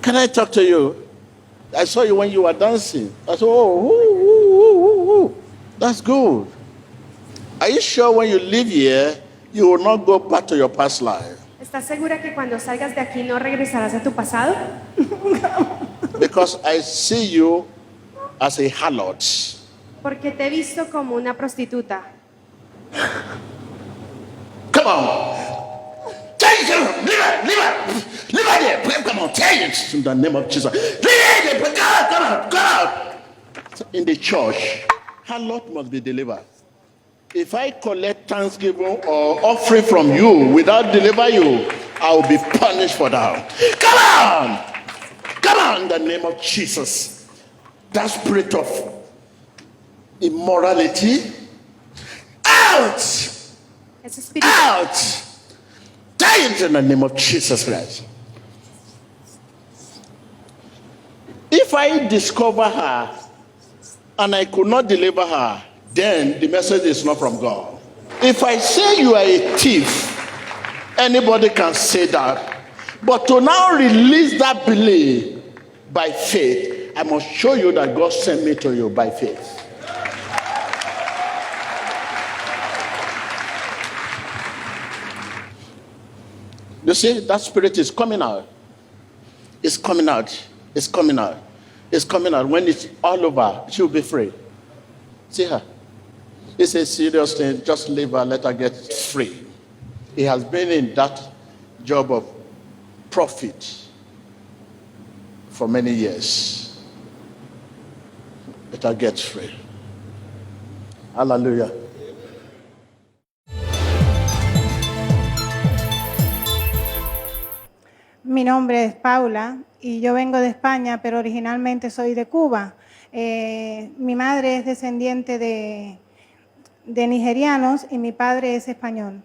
can I talk to you? I saw you when you were dancing. I said, oh, that's good. Are you sure when you leave here, you will not go back to your past life? ¿Estás segura que cuando salgas de aquí no regresarás a tu pasado? Because I see you as a harlot. Porque te he visto como una prostituta. Come on. Take it. Leave her there. Come on, take it in the name of Jesus. Leave it. Go out. In the church, harlot must be delivered. If I collect thanksgiving or offering from you without deliver you, I will be punished for that. Come on, in the name of Jesus. That spirit of immorality, out! Ese espíritu. Out! Die it in the name of Jesus Christ. If I discover her and I could not deliver her, then the message is not from God. If I say you are a thief, anybody can say that. But to now release that belief by faith, I must show you that God sent me to you by faith. You see, that spirit is coming out. It's coming out. It's coming out. It's coming out. When it's all over, she'll be free. See her. It's a serious thing. Just leave her, let her get free. He has been in that job of profit for many years. Let her get free. Hallelujah. Mi nombre es Paula y yo vengo de España, pero originalmente soy de Cuba. Mi madre es descendiente de nigerianos y mi padre es español.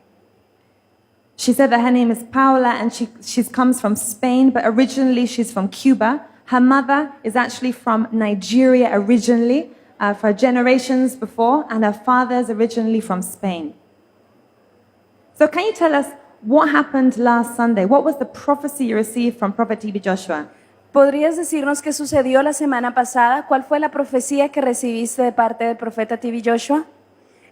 She said that her name is Paula and she comes from Spain, but originally she's from Cuba. Her mother is actually from Nigeria originally, for generations before, and her father is originally from Spain. So can you tell us what happened last Sunday? What was the prophecy you received from Prophet T.B. Joshua? ¿Podrías decirnos qué sucedió la semana pasada? ¿Cuál fue la profecía que recibiste de parte del profeta T.B. Joshua?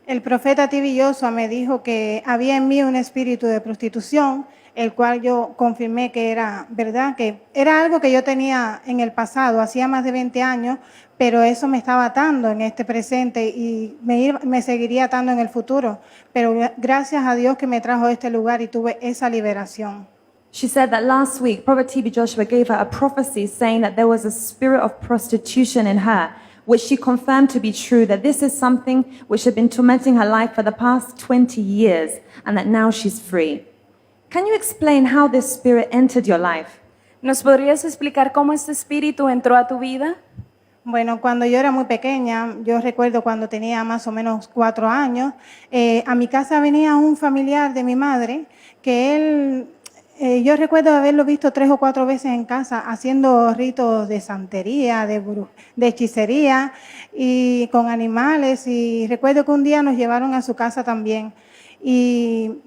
El profeta T.B. Joshua me dijo que había en mí un espíritu de prostitución, el cual yo confirmé que era verdad, que era algo que yo tenía en el pasado, hacía más de 20 años, pero eso me estaba atando en este presente y me seguiría atando en el futuro. Pero gracias a Dios que me trajo a este lugar y tuve esa liberación. She said that last week, Prophet T.B. Joshua gave her a prophecy saying that there was a spirit of prostitution in her, which she confirmed to be true, that this is something which had been tormenting her life for the past 20 years, and that now she's free. Can you explain how this spirit entered your life? ¿Nos podrías explicar cómo este espíritu entró a tu vida? Bueno, cuando yo era muy pequeña, yo recuerdo cuando tenía más o menos 4 años, a mi casa venía un familiar de mi madre, que él, yo recuerdo haberlo visto 3 o 4 veces en casa haciendo ritos de santería, de hechicería y con animales. Y recuerdo que un día nos llevaron a su casa también. Y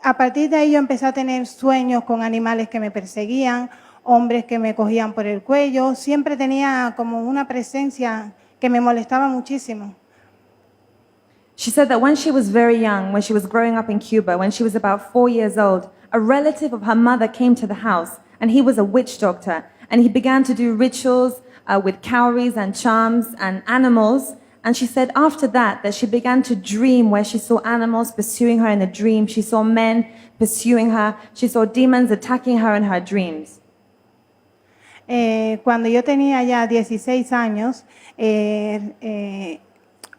a partir de ahí yo empecé a tener sueños con animales que me perseguían, hombres que me cogían por el cuello. Siempre tenía como una presencia que me molestaba muchísimo. She said that when she was very young, when she was growing up in Cuba, when she was about 4 years old, a relative of her mother came to the house, and he was a witch doctor, and he began to do rituals with cowries and charms and animals. And she said after that she began to dream where she saw animals pursuing her in a dream. She saw men pursuing her. She saw demons attacking her in her dreams. Cuando yo tenía ya 16 años,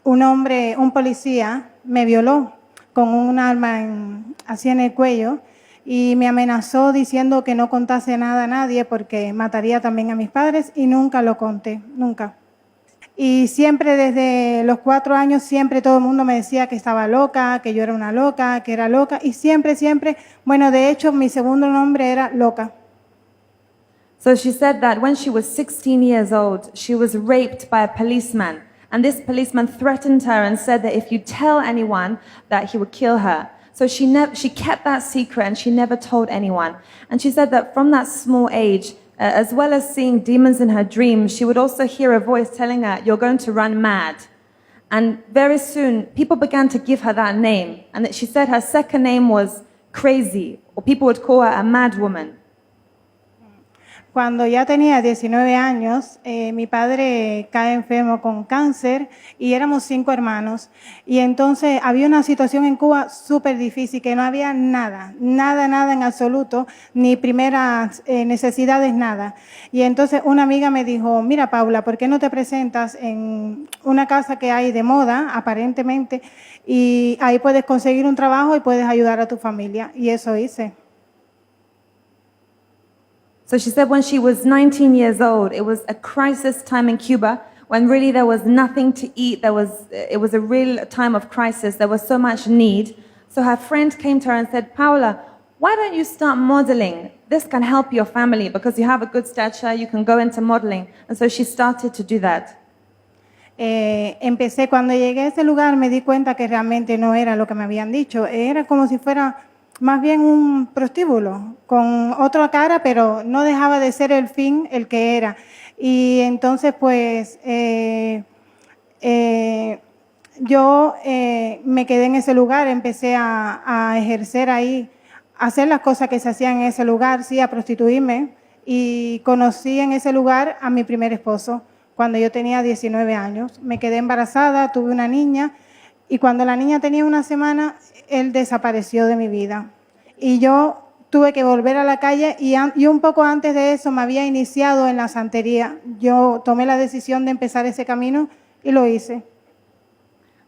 un policía me violó con un arma así en el cuello y me amenazó diciendo que no contase nada a nadie porque mataría también a mis padres, y nunca lo conté, nunca. Y siempre desde los 4 años, siempre todo el mundo me decía que estaba loca, que yo era una loca, que era loca, y siempre, bueno, de hecho mi segundo nombre era Loca. So she said that when she was 16 years old, she was raped by a policeman. And this policeman threatened her and said that if you tell anyone, that he would kill her. So she kept that secret and she never told anyone. And she said that from that small age, as well as seeing demons in her dreams, she would also hear a voice telling her, "You're going to run mad." And very soon, people began to give her that name. And that she said her second name was Crazy, or people would call her a mad woman. Cuando ya tenía 19 años, mi padre cae enfermo con cáncer y éramos 5 hermanos. Y entonces había una situación en Cuba súper difícil, que no había nada en absoluto, ni primeras necesidades, nada. Y entonces una amiga me dijo, mira Paula, ¿por qué no te presentas en una casa que hay de moda, aparentemente, y ahí puedes conseguir un trabajo y puedes ayudar a tu familia? Y eso hice. So she said when she was 19 years old, it was a crisis time in Cuba when really there was nothing to eat. It was a real time of crisis. There was so much need. So her friend came to her and said, Paula, why don't you start modeling? This can help your family because you have a good stature, you can go into modeling. And so she started to do that. Empecé, cuando llegué a ese lugar me di cuenta que realmente no era lo que me habían dicho. Era como si fuera más bien un prostíbulo, con otra cara, pero no dejaba de ser el fin el que era. Y entonces, pues, yo me quedé en ese lugar, empecé a ejercer ahí, a hacer las cosas que se hacían en ese lugar, sí, a prostituirme. Y conocí en ese lugar a mi primer esposo cuando yo tenía 19 años. Me quedé embarazada, tuve una niña, y cuando la niña tenía una semana, él desapareció de mi vida. Y yo tuve que volver a la calle y un poco antes de eso me había iniciado en la santería. Yo tomé la decisión de empezar ese camino y lo hice.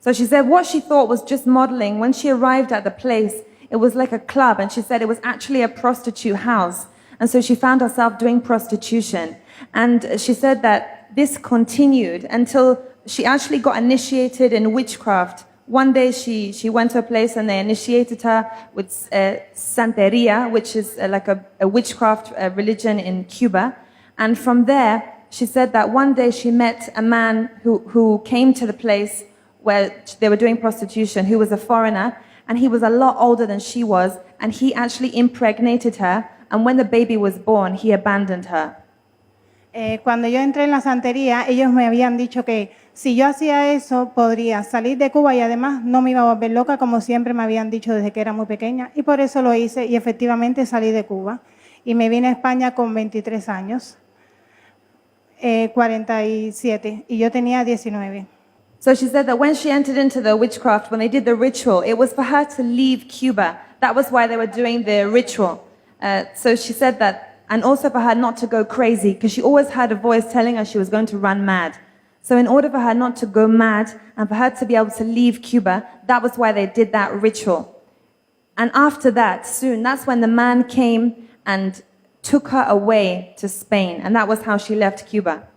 So she said what she thought was just modeling. When she arrived at the place, it was like a club, and she said it was actually a prostitute house. And so she found herself doing prostitution. And she said that this continued until she actually got initiated in witchcraft. One day she went to a place and they initiated her with Santeria, which is like a witchcraft religion in Cuba. And from there, she said that one day she met a man who came to the place where they were doing prostitution, who was a foreigner, and he was a lot older than she was, and he actually impregnated her, and when the baby was born, he abandoned her. Cuando yo entré en la santería, ellos me habían dicho que si yo hacía eso, podría salir de Cuba y además no me iba a volver loca, como siempre me habían dicho desde que era muy pequeña, y por eso lo hice, y efectivamente salí de Cuba. Y me vine a España con 23 años, 47, y yo tenía 19. So she said that when she entered into the witchcraft, when they did the ritual, it was for her to leave Cuba. That was why they were doing the ritual. So she said that, and also for her not to go crazy, because she always had a voice telling her she was going to run mad. So in order for her not to go mad and for her to be able to leave Cuba, that was why they did that ritual. And after that, soon, that's when the man came and took her away to Spain. And that was how she left Cuba.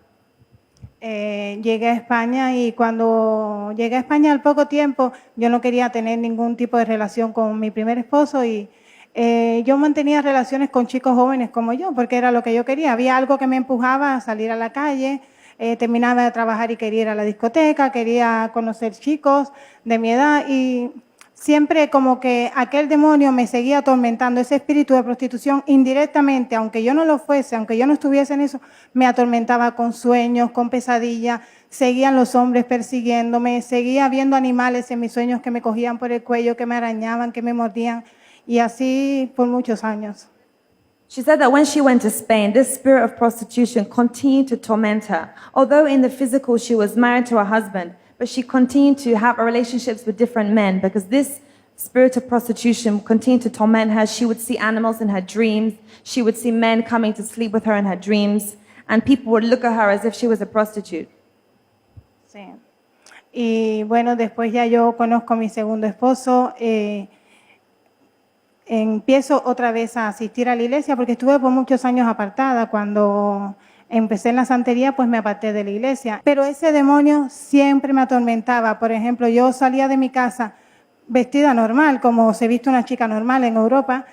Llegué a España y cuando llegué a España al poco tiempo, yo no quería tener ningún tipo de relación con mi primer esposo y yo mantenía relaciones con chicos jóvenes como yo, porque era lo que yo quería. Había algo que me empujaba a salir a la calle, terminaba de trabajar y quería ir a la discoteca, quería conocer chicos de mi edad y siempre como que aquel demonio me seguía atormentando, ese espíritu de prostitución indirectamente, aunque yo no lo fuese, aunque yo no estuviese en eso, me atormentaba con sueños, con pesadillas, seguían los hombres persiguiéndome, seguía viendo animales en mis sueños que me cogían por el cuello, que me arañaban, que me mordían. Y así por muchos años. She said that when she went to Spain, this spirit of prostitution continued to torment her. Although in the physical she was married to her husband, but she continued to have relationships with different men because this spirit of prostitution continued to torment her. She would see animals in her dreams. She would see men coming to sleep with her in her dreams. And people would look at her as if she was a prostitute. Sí. Y bueno, después ya yo conozco a mi segundo esposo. Empiezo otra vez a asistir a la iglesia porque estuve por muchos años apartada. Cuando empecé en la santería, pues me aparté de la iglesia. Pero ese demonio siempre me atormentaba. Por ejemplo, yo salía de mi casa vestida normal, como se viste una chica normal en Europa,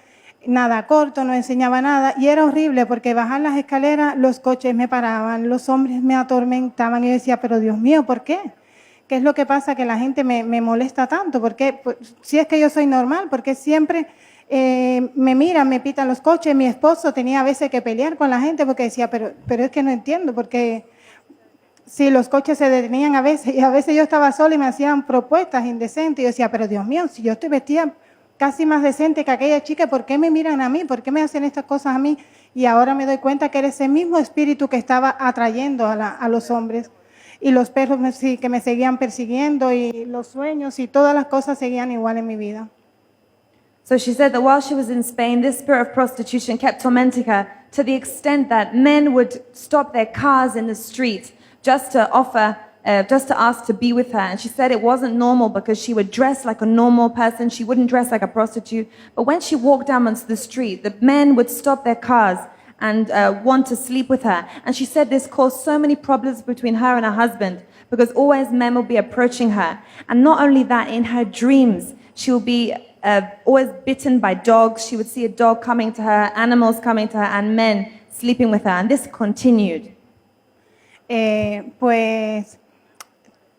nada corto, no enseñaba nada. Y era horrible porque bajar las escaleras, los coches me paraban, los hombres me atormentaban. Y yo decía, pero Dios mío, ¿por qué? ¿Qué es lo que pasa que la gente me molesta tanto? ¿Por qué? Pues, si es que yo soy normal, ¿por qué siempre me miran, me pitan los coches. Mi esposo tenía a veces que pelear con la gente porque decía, pero es que no entiendo, porque sí, los coches se detenían a veces y a veces yo estaba sola y me hacían propuestas indecentes. Y yo decía, pero Dios mío, si yo estoy vestida casi más decente que aquella chica, ¿por qué me miran a mí? ¿Por qué me hacen estas cosas a mí? Y ahora me doy cuenta que era ese mismo espíritu que estaba atrayendo a los hombres. Y los perros que me seguían persiguiendo y los sueños y todas las cosas seguían igual en mi vida. So she said that while she was in Spain, this spirit of prostitution kept tormenting her to the extent that men would stop their cars in the street just to ask to be with her. And she said it wasn't normal because she would dress like a normal person. She wouldn't dress like a prostitute. But when she walked down onto the street, the men would stop their cars and want to sleep with her. And she said this caused so many problems between her and her husband because always men will be approaching her. And not only that, in her dreams, she will be always bitten by dogs. She would see a dog coming to her, animals coming to her, and men sleeping with her. And this continued. Pues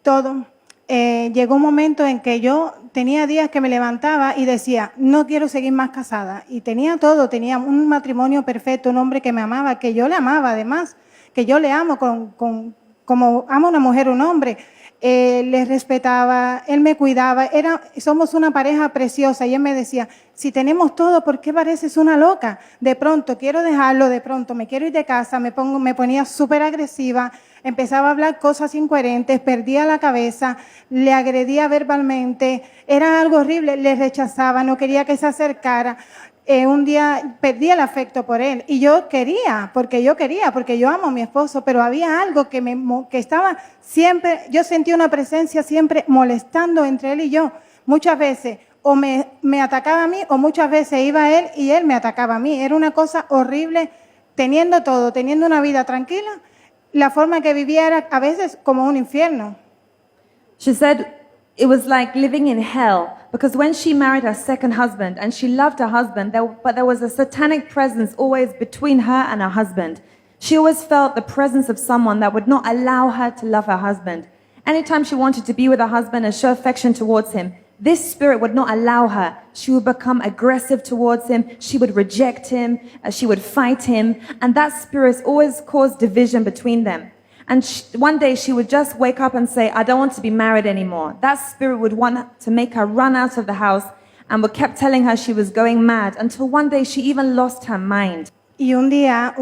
todo. Llegó un momento en que yo tenía días que me levantaba y decía, no quiero seguir más casada. Y tenía todo, tenía un matrimonio perfecto, un hombre que me amaba, que yo le amaba además, que yo le amo como ama una mujer un hombre. Le respetaba, él me cuidaba, somos una pareja preciosa. Y él me decía, si tenemos todo, ¿por qué pareces una loca? De pronto quiero dejarlo, de pronto me quiero ir de casa, me ponía súper agresiva, empezaba a hablar cosas incoherentes, perdía la cabeza, le agredía verbalmente, era algo horrible, le rechazaba, no quería que se acercara. Un día perdí el afecto por él y yo quería, porque yo amo a mi esposo, pero había algo que estaba siempre, yo sentía una presencia siempre molestando entre él y yo. Muchas veces o me atacaba a mí o muchas veces iba a él y él me atacaba a mí. Era una cosa horrible, teniendo todo, teniendo una vida tranquila, la forma que vivía era a veces como un infierno. She said it was like living in hell because when she married her second husband and she loved her husband, but there was a satanic presence always between her and her husband. She always felt the presence of someone that would not allow her to love her husband. Anytime she wanted to be with her husband and show affection towards him, this spirit would not allow her. She would become aggressive towards him. She would reject him. She would fight him. And that spirit always caused division between them. And one day she would just wake up and say, I don't want to be married anymore. That spirit would want to make her run out of the house and would kept telling her she was going mad until one day she even lost her mind. Y un día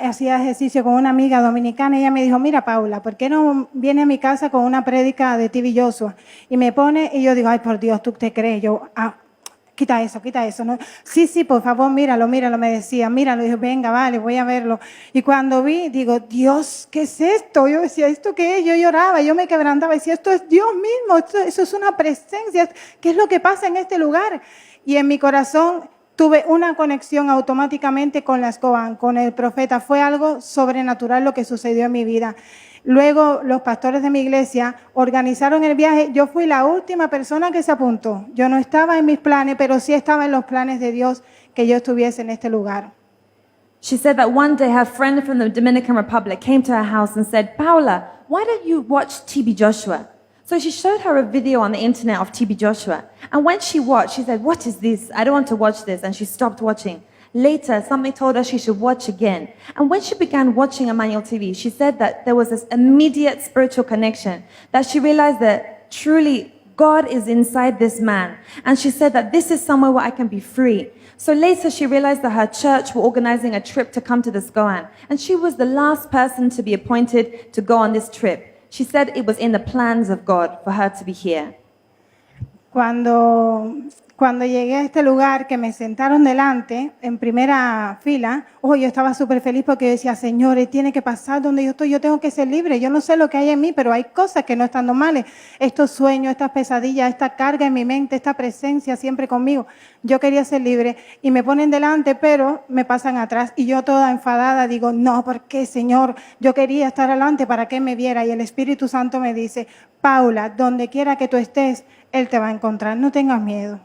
hacía ejercicio con una amiga dominicana y ella me dijo, mira Paula, ¿por qué no viene a mi casa con una prédica de T.B. Joshua? Y me pone y yo digo, ay por Dios, ¿tú te crees? Yo, quita eso. ¿No? Sí, por favor, míralo, me decía, míralo. Y yo, venga, vale, voy a verlo. Y cuando vi, digo, Dios, ¿qué es esto? Yo decía, ¿esto qué es? Yo lloraba, yo me quebrantaba, decía, esto es Dios mismo, eso es una presencia, ¿qué es lo que pasa en este lugar? Y en mi corazón tuve una conexión automáticamente con las Coan, con el profeta. Fue algo sobrenatural lo que sucedió en mi vida. Luego los pastores de mi iglesia organizaron el viaje. Yo fui la última persona que se apuntó. Yo no estaba en mis planes, pero sí estaba en los planes de Dios que yo estuviese en este lugar. She said that one day her friend from the Dominican Republic came to her house and said, Paula, why don't you watch T.B. Joshua? So she showed her a video on the internet of T.B. Joshua. And when she watched, she said, what is this? I don't want to watch this. And she stopped watching. Later, something told her she should watch again. And when she began watching Emmanuel TV, she said that there was this immediate spiritual connection, that she realized that truly God is inside this man. And she said that this is somewhere where I can be free. So later she realized that her church were organizing a trip to come to the Goan. And she was the last person to be appointed to go on this trip. She said it was in the plans of God for her to be here. Cuando llegué a este lugar, que me sentaron delante, en primera fila, yo estaba súper feliz porque yo decía, Señor, tiene que pasar donde yo estoy, yo tengo que ser libre. Yo no sé lo que hay en mí, pero hay cosas que no están normales. Estos sueños, estas pesadillas, esta carga en mi mente, esta presencia siempre conmigo. Yo quería ser libre y me ponen delante, pero me pasan atrás. Y yo toda enfadada digo, no, ¿por qué, Señor? Yo quería estar adelante para que me viera. Y el Espíritu Santo me dice, Paula, donde quiera que tú estés, Él te va a encontrar. No tengas miedo.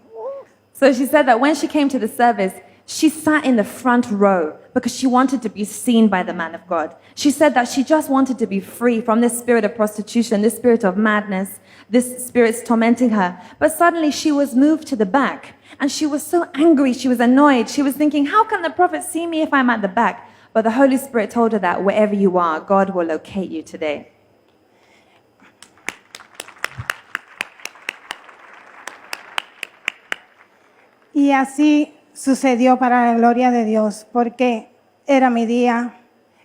So she said that when she came to the service, She sat in the front row because she wanted to be seen by the man of God. She said that she just wanted to be free from this spirit of prostitution, this spirit of madness, this spirit's tormenting her. But suddenly she was moved to the back and she was so angry, she was annoyed. She was thinking, how can the prophet see me if I'm at the back? But the Holy Spirit told her that wherever you are, God will locate you today. Y así sucedió para la gloria de Dios, porque era mi día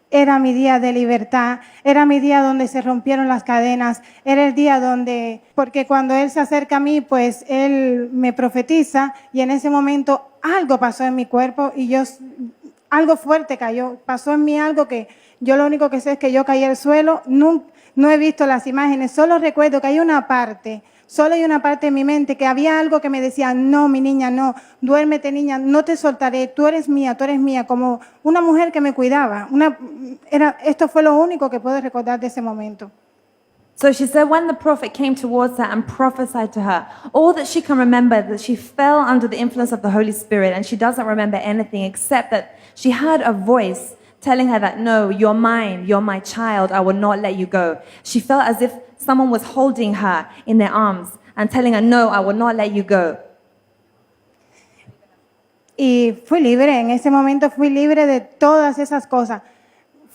de libertad, era mi día donde se rompieron las cadenas, era el día donde, porque cuando Él se acerca a mí, pues Él me profetiza y en ese momento algo pasó en mi cuerpo y algo fuerte cayó, pasó en mí algo que yo lo único que sé es que yo caí al suelo, no he visto las imágenes, solo recuerdo que hay una parte en mi mente que había algo que me decía, no, mi niña, no, duérmete niña, no te soltaré, tú eres mía, como una mujer que me cuidaba. Esto fue lo único que puedo recordar de ese momento. So she said when the prophet came towards her and prophesied to her, all that she can remember that she fell under the influence of the Holy Spirit and she doesn't remember anything except that she heard a voice telling her that, no, you're mine, you're my child, I will not let you go. She felt as if someone was holding her in their arms and telling her, no, I will not let you go. Y fui libre, en ese momento fui libre de todas esas cosas.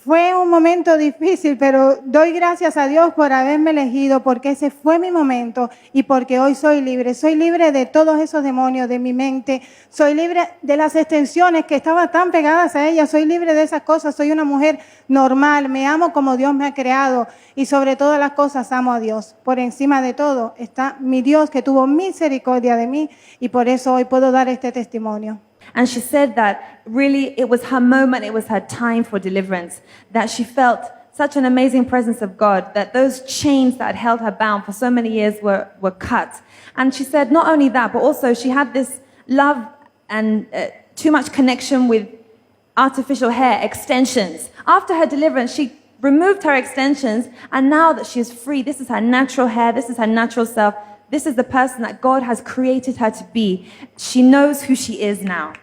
Fue un momento difícil, pero doy gracias a Dios por haberme elegido, porque ese fue mi momento y porque hoy soy libre. Soy libre de todos esos demonios de mi mente. Soy libre de las extensiones que estaban tan pegadas a ella. Soy libre de esas cosas. Soy una mujer normal. Me amo como Dios me ha creado y sobre todas las cosas amo a Dios. Por encima de todo está mi Dios que tuvo misericordia de mí y por eso hoy puedo dar este testimonio. And she said that really it was her moment, it was her time for deliverance, that she felt such an amazing presence of God, that those chains that had held her bound for so many years were cut. And she said not only that, but also she had this love and too much connection with artificial hair extensions. After her deliverance, she removed her extensions, and now that she is free, this is her natural hair, this is her natural self. This is the person that God has created her to be. She knows who she is now.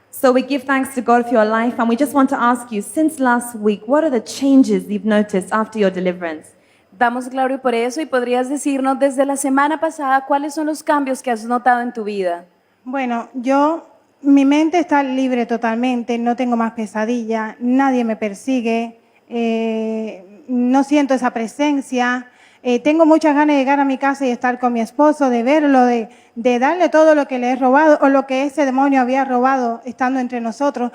So we give thanks to God for your life, and we just want to ask you, since last week, what are the changes you've noticed after your deliverance? Damos gloria por eso y podrías decirnos desde la semana pasada cuáles son los cambios que has notado en tu vida. Bueno, mi mente está libre totalmente, no tengo más pesadilla, nadie me persigue, no siento esa presencia, tengo muchas ganas de llegar a mi casa y estar con mi esposo, de verlo, de darle todo lo que le he robado o lo que ese demonio había robado estando entre nosotros.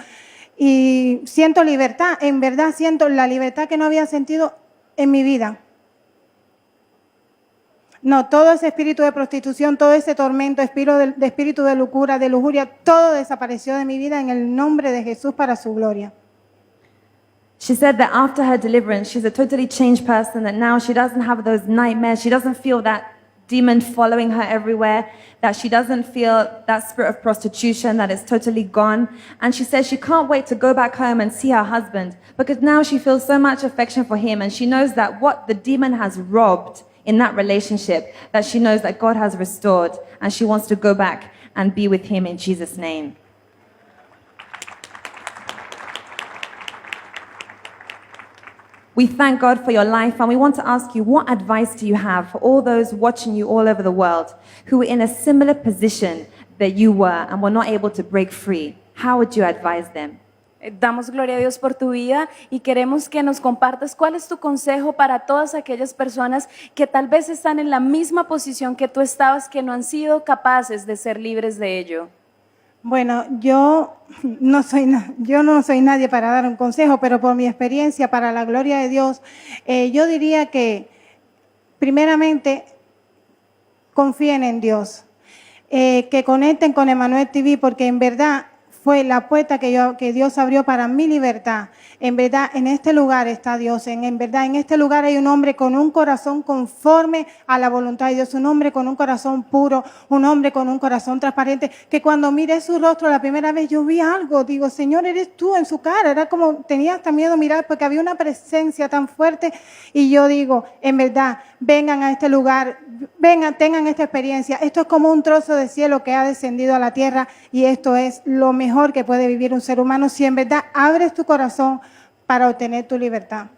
Y siento libertad, en verdad siento la libertad que no había sentido en mi vida. No, todo ese espíritu de prostitución, todo ese tormento, espíritu de locura, de lujuria, todo desapareció de mi vida en el nombre de Jesús para su gloria. She said that after her deliverance, she's a totally changed person, that now she doesn't have those nightmares, she doesn't feel that demon following her everywhere, that she doesn't feel that spirit of prostitution, that is totally gone. And she says she can't wait to go back home and see her husband, because now she feels so much affection for him, and she knows that what the demon has robbed in that relationship, that she knows that God has restored, and she wants to go back and be with him in Jesus' name. We thank God for your life, and we want to ask you, what advice do you have for all those watching you all over the world who were in a similar position that you were and were not able to break free? How would you advise them? Damos gloria a Dios por tu vida y queremos que nos compartas cuál es tu consejo para todas aquellas personas que tal vez están en la misma posición que tú estabas, que no han sido capaces de ser libres de ello. Bueno, yo no soy nadie para dar un consejo, pero por mi experiencia, para la gloria de Dios, yo diría que primeramente confíen en Dios, que conecten con Emmanuel TV, porque en verdad fue la puerta que Dios abrió para mi libertad. En verdad, en este lugar está Dios. En verdad, en este lugar hay un hombre con un corazón conforme a la voluntad de Dios. Un hombre con un corazón puro, un hombre con un corazón transparente. Que cuando miré su rostro la primera vez, yo vi algo. Digo, Señor, eres tú en su cara. Era como, tenía hasta miedo mirar porque había una presencia tan fuerte. Y yo digo, en verdad, vengan a este lugar, vengan, tengan esta experiencia. Esto es como un trozo de cielo que ha descendido a la tierra y esto es lo mejor que puede vivir un ser humano si en verdad abres tu corazón para obtener tu libertad.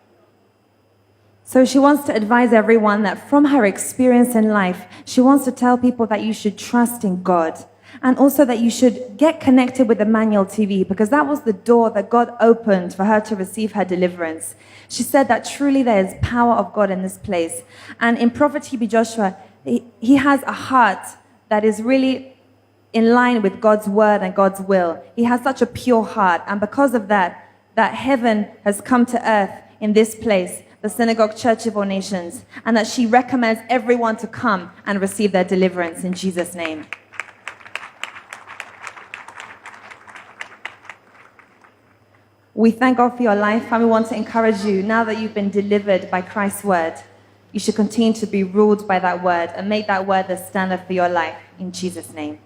So she wants to advise everyone that from her experience in life, she wants to tell people that you should trust in God and also that you should get connected with Emmanuel TV because that was the door that God opened for her to receive her deliverance. She said that truly there is power of God in this place. And in Prophet TB Joshua, he has a heart that is really in line with God's word and God's will. He has such a pure heart. And because of that, that heaven has come to earth in this place, the Synagogue Church of All Nations, and that she recommends everyone to come and receive their deliverance in Jesus' name. We thank God for your life, and we want to encourage you, now that you've been delivered by Christ's word, you should continue to be ruled by that word and make that word the standard for your life in Jesus' name.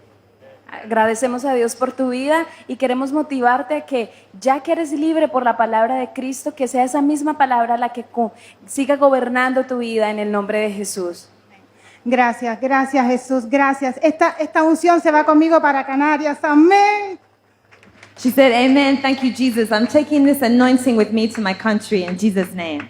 Agradecemos a Dios por tu vida y queremos motivarte a que ya que eres libre por la palabra de Cristo, que sea esa misma palabra la que siga gobernando tu vida en el nombre de Jesús. Gracias, gracias Jesús, gracias. Esta unción se va conmigo para Canarias, amén. She said, amen, thank you, Jesus. I'm taking this anointing with me to my country in Jesus' name.